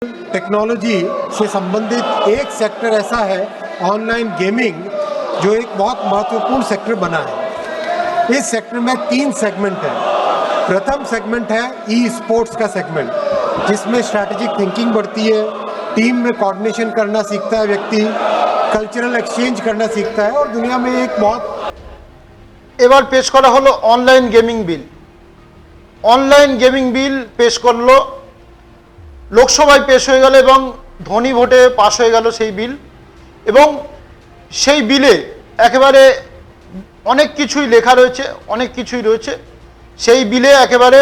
Technology से संबंधित एक सेक्टर ऐसा है ऑनलाइन गेमिंग जो एक बहुत महत्वपूर्ण सेक्टर बना है। इस सेक्टर में 3 सेगमेंट है। प्रथम सेगमेंट है ई स्पोर्ट्स का सेगमेंट, जिसमें स्ट्रैटेजिक थिंकिंग बढ़ती है, टीम में कोऑर्डिनेशन करना सीखता है व्यक्ति, कल्चरल एक्सचेंज करना सीखता है और दुनिया में एक बहुत এবার পেশ করা হলো অনলাইন গেমিং বিল। অনলাইন গেমিং বিল পেশ করলো, লোকসভায় পেশ হয়ে গেল এবং ধ্বনি ভোটে পাশ হয়ে গেল সেই বিল। এবং সেই বিলে একেবারে অনেক কিছুই লেখা রয়েছে, অনেক কিছুই রয়েছে সেই বিলে। একেবারে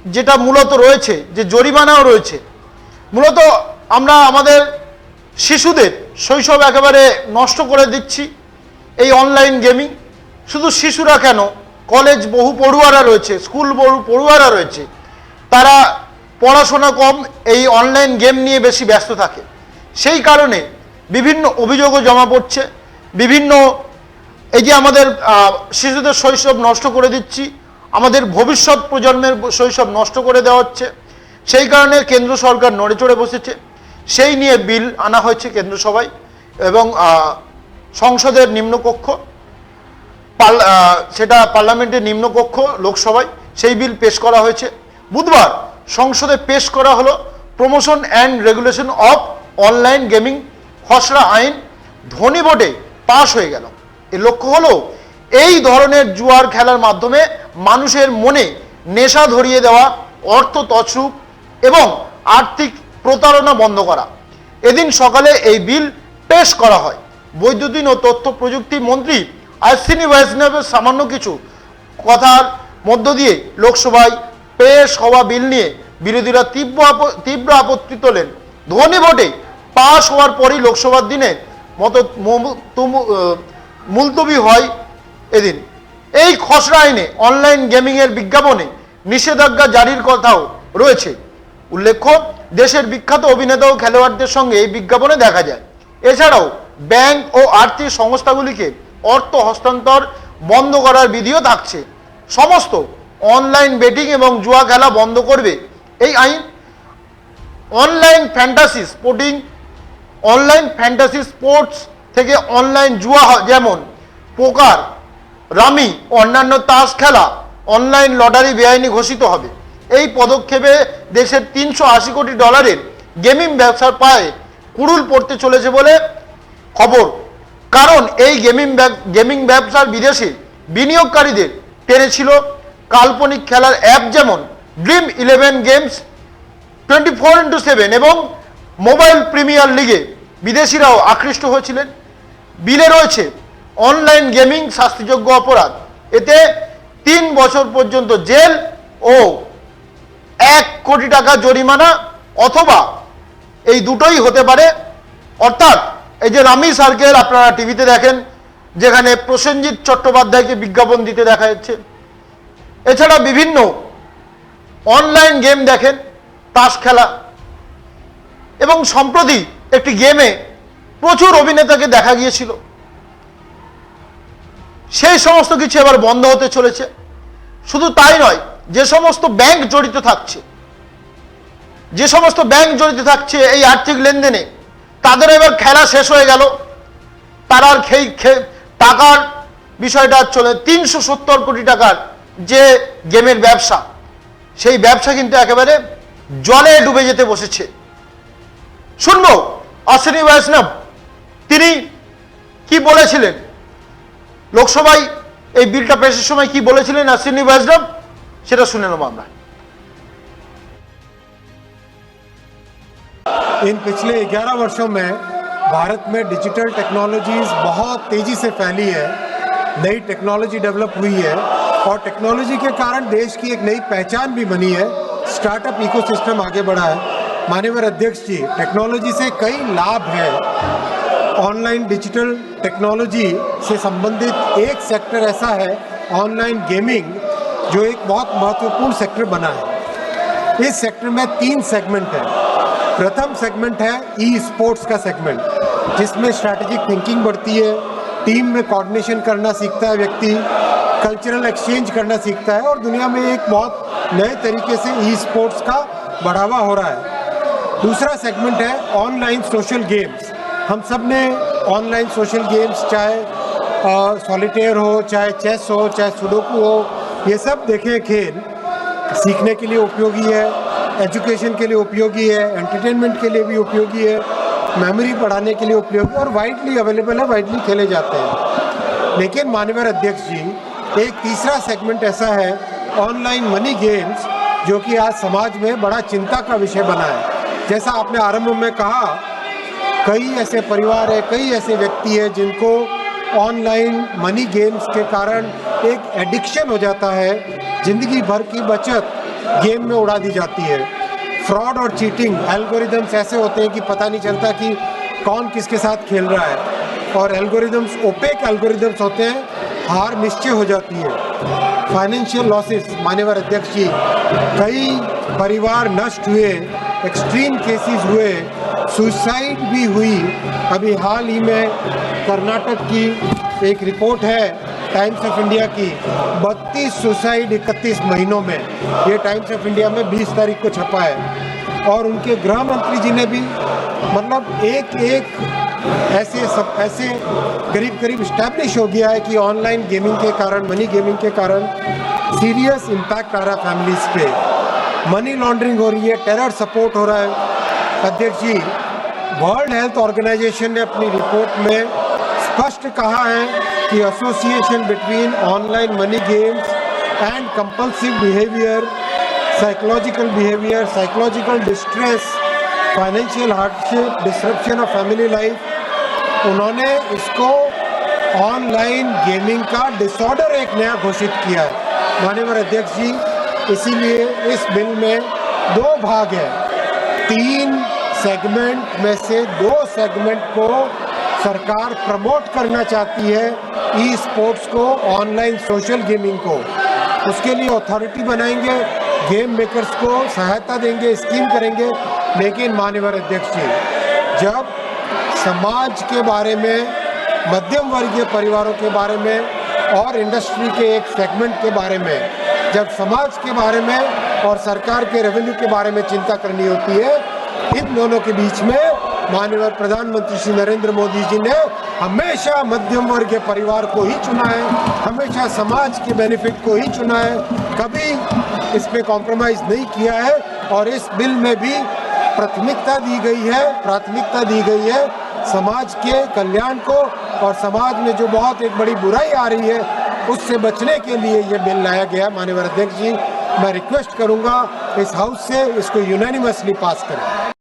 যেটা মূলত রয়েছে, যে জরিমানাও রয়েছে, মূলত আমরা আমাদের শিশুদের শৈশব একেবারে নষ্ট করে দিচ্ছি এই অনলাইন গেমিং। শুধু শিশুরা কেন, কলেজ বহু পড়ুয়ারা রয়েছে, স্কুল বহু পড়ুয়ারা রয়েছে, তারা পড়াশোনা কম, এই অনলাইন গেম নিয়ে বেশি ব্যস্ত থাকে। সেই কারণে বিভিন্ন অভিযোগও জমা পড়ছে, বিভিন্ন এই যে আমাদের শিশুদের শৈশব নষ্ট করে দিচ্ছি, আমাদের ভবিষ্যৎ প্রজন্মের শৈশব নষ্ট করে দেওয়া হচ্ছে। সেই কারণে কেন্দ্র সরকার নড়ে চড়ে বসেছে, সেই নিয়ে বিল আনা হয়েছে কেন্দ্র সভায় এবং সংসদের নিম্নকক্ষ, সেটা পার্লামেন্টের নিম্নকক্ষ লোকসভায় সেই বিল পেশ করা হয়েছে। বুধবার সংসদে পেশ করা হলো promotion and regulation of online gaming খসড়া আইন, ধ্বনি ভোটে পাশ হয়ে গেল। এর লক্ষ্য হলো এই ধরনের জুয়ার খেলার মাধ্যমে মানুষের মনে নেশা ধরিয়ে দেওয়া, অর্থ তছরূপ এবং আর্থিক প্রতারণা বন্ধ করা। এদিন সকালে এই বিল পেশ করা হয়। বৈদ্যুতিন ও তথ্য প্রযুক্তি মন্ত্রী অশ্বিনী বৈষ্ণবের সামান্য কিছু কথার মধ্য দিয়ে লোকসভায় পেশ হওয়া বিল নিয়ে বিরোধীরা তীব্র আপত্তি তোলেন। ধ্বনি ভোটে পাশ হওয়ার পরই লোকসভার দিনে মতো মুলতবি হয় এদিন। এই খসড়া আইনে অনলাইন গেমিংয়ের বিজ্ঞাপনে নিষেধাজ্ঞা জারির কথাও রয়েছে। উল্লেখ্য, দেশের বিখ্যাত অভিনেতা ও খেলোয়াড়দের সঙ্গে এই বিজ্ঞাপনে দেখা যায়। এছাড়াও ব্যাংক ও আর্থিক সংস্থাগুলিকে অর্থ হস্তান্তর বন্ধ করার বিধিও থাকছে। সমস্ত অনলাইন বেটিং এবং জুয়া খেলা বন্ধ করবে এই আইন। অনলাইন ফ্যান্টাসি স্পোর্টস থেকে অনলাইন জুয়া যেমন পোকার, রামি, অন্যান্য তাস খেলা, অনলাইন লটারি বেআইনি ঘোষিত হবে। এই পদক্ষেপে দেশের $380 কোটি গেমিং ব্যবসার পায়ে কুড়ুল পড়তে চলেছে বলে খবর। কারণ এই গেমিং ব্যবসার বিদেশে বিনিয়োগকারীদের টেনেছিল কাল্পনিক খেলার অ্যাপ যেমন ড্রিম 11 গেমস, 24x7 এবং মোবাইল প্রিমিয়ার লিগে বিদেশিরাও আকৃষ্ট হয়েছিলেন। বিলে রয়েছে অনলাইন গেমিং শাস্তিযোগ্য অপরাধ, এতে 3 বছর পর্যন্ত জেল ও $1 কোটি জরিমানা অথবা এই দুটোই হতে পারে। অর্থাৎ এই যে রামি সার্কেল আপনারা টিভিতে দেখেন, যেখানে প্রসেনজিৎ চট্টোপাধ্যায়কে বিজ্ঞাপন দিতে দেখা যাচ্ছে, এছাড়া বিভিন্ন অনলাইন গেম দেখেন, তাস খেলা, এবং সম্প্রতি একটি গেমে প্রচুর অভিনেতাকে দেখা গিয়েছিল। সেই সমস্ত কিছু এবার বন্ধ হতে চলেছে। শুধু তাই নয়, যে সমস্ত ব্যাংক জড়িত থাকছে এই আর্থিক লেনদেনে, তাদের এবার খেলা শেষ হয়ে গেল। তারা আর টাকার বিষয়টা চলে 370 কোটি টাকার যে গেমের ব্যবসা, সেই ব্যবসা কিন্তু একেবারে জলে ডুবে যেতে বসেছে। শুনবো অশ্বিনী বৈষ্ণব তিনি কি বলেছিলেন, লোকসভায় এই বিলটা পেশের সময় কি বলেছিলেন অশ্বিনী বৈষ্ণব, সেটা শুনে নেব আমরা। इन पिछले 11 वर्षों में भारत में डिजिटल टेक्नोलॉजीज बहुत तेज़ी से फैली है, नई टेक्नोलॉजी डेवलप हुई है और टेक्नोलॉजी के कारण देश की एक नई पहचान भी बनी है। स्टार्टअप इकोसिस्टम आगे बढ़ा है। माननीय अध्यक्ष जी, टेक्नोलॉजी से कई लाभ हैं। ऑनलाइन डिजिटल टेक्नोलॉजी से संबंधित एक सेक्टर ऐसा है ऑनलाइन गेमिंग जो एक बहुत महत्वपूर्ण सेक्टर बना है। इस सेक्टर में 3 सेगमेंट है। प्रथम सेगमेंट है ई स्पोर्ट्स का सेगमेंट, जिसमें स्ट्रैटेजिक थिंकिंग बढ़ती है, टीम में कोऑर्डिनेशन करना सीखता है व्यक्ति, कल्चरल एक्सचेंज करना सीखता है और दुनिया में एक बहुत नए तरीके से ई स्पोर्ट्स का बढ़ावा हो रहा है। दूसरा सेगमेंट है ऑनलाइन सोशल गेम्स। हम सब ने ऑनलाइन सोशल गेम्स, चाहे सॉलिटेयर हो, चाहे चेस हो, चाहे सुडोकू हो, ये सब देखे खेल सीखने के लिए उपयोगी है, एजुकेशन के लिए उपयोगी है, एंटरटेनमेंट के लिए भी उपयोगी है, मेमोरी बढ़ाने के लिए उपयोगी और वाइडली अवेलेबल है, वाइडली खेले जाते हैं। लेकिन माननीय अध्यक्ष जी, एक तीसरा सेगमेंट ऐसा है ऑनलाइन मनी गेम्स, जो कि आज समाज में बड़ा चिंता का विषय बना है। जैसा आपने आरंभ में कहा, कई ऐसे परिवार है, कई ऐसे व्यक्ति है जिनको ऑनलाइन मनी गेम्स के कारण एक एडिक्शन हो जाता है, जिंदगी भर की बचत गेम में उड़ा दी जाती है। फ्रॉड और चीटिंग एल्गोरिदम्स ऐसे होते हैं कि पता नहीं चलता कि कौन किसके साथ खेल रहा है, और एल्गोरिदम्स ओपेक एल्गोरिदम्स होते हैं, हार निश्चय हो जाती है। फाइनेंशियल लॉसेस, माननीय अध्यक्ष जी, कई परिवार नष्ट हुए, एक्सट्रीम केसेस हुए, सुसाइड भी हुई। अभी हाल ही में कर्नाटक की एक रिपोर्ट है टाइम्स ऑफ इंडिया की, 32 सुसाइड 31 महीनों में, ये टाइम्स ऑफ इंडिया में 20 तारीख को छपा है। और उनके गृह मंत्री जी ने भी, मतलब एक ऐसे करीब इस्टेब्लिश हो गया है कि ऑनलाइन गेमिंग के कारण, मनी गेमिंग के कारण सीरियस इम्पैक्ट आ रहा है फैमिलीज पे, मनी लॉन्ड्रिंग हो रही है, टेरर सपोर्ट हो रहा है। अध्यक्ष जी, वर्ल्ड हेल्थ ऑर्गेनाइजेशन ने अपनी रिपोर्ट में स्पष्ट कहा है कि association between online money games and compulsive behaviour, psychological distress, financial hardship, disruption of family life, उन्होंने इसको ऑनलाइन गेमिंग का डिसऑर्डर एक नया घोषित किया है। माननीय अध्यक्ष जी, इसीलिए इस बिल में 2 भाग है। 3 सेगमेंट में से 2 सेगमेंट को सरकार प्रमोट करना चाहती है, ई स्पोर्ट्स को, ऑनलाइन सोशल गेमिंग को। उसके लिए अथॉरिटी बनाएंगे, गेम मेकर्स को सहायता देंगे, स्कीम करेंगे। लेकिन माननीय अध्यक्ष जी, जब समाज के बारे में, मध्यम वर्गीय परिवारों के बारे में और इंडस्ट्री के एक सेगमेंट के बारे में, जब समाज के बारे में और सरकार के रेवेन्यू के बारे में चिंता करनी होती है, इन दोनों के बीच में माननीय प्रधानमंत्री श्री नरेंद्र मोदी जी ने हमेशा मध्यम वर्ग के परिवार को ही चुना है, हमेशा समाज के बेनिफिट को ही चुना है, कभी इस पे कॉम्प्रोमाइज़ नहीं किया है। और इस बिल में भी प्राथमिकता दी गई है समाज के कल्याण को, और समाज में जो बहुत एक बड़ी बुराई आ रही है उससे बचने के लिए ये बिल लाया गया। माननीय अध्यक्ष जी, मैं रिक्वेस्ट करूंगा इस हाउस से इसको यूनानिमसली पास करें।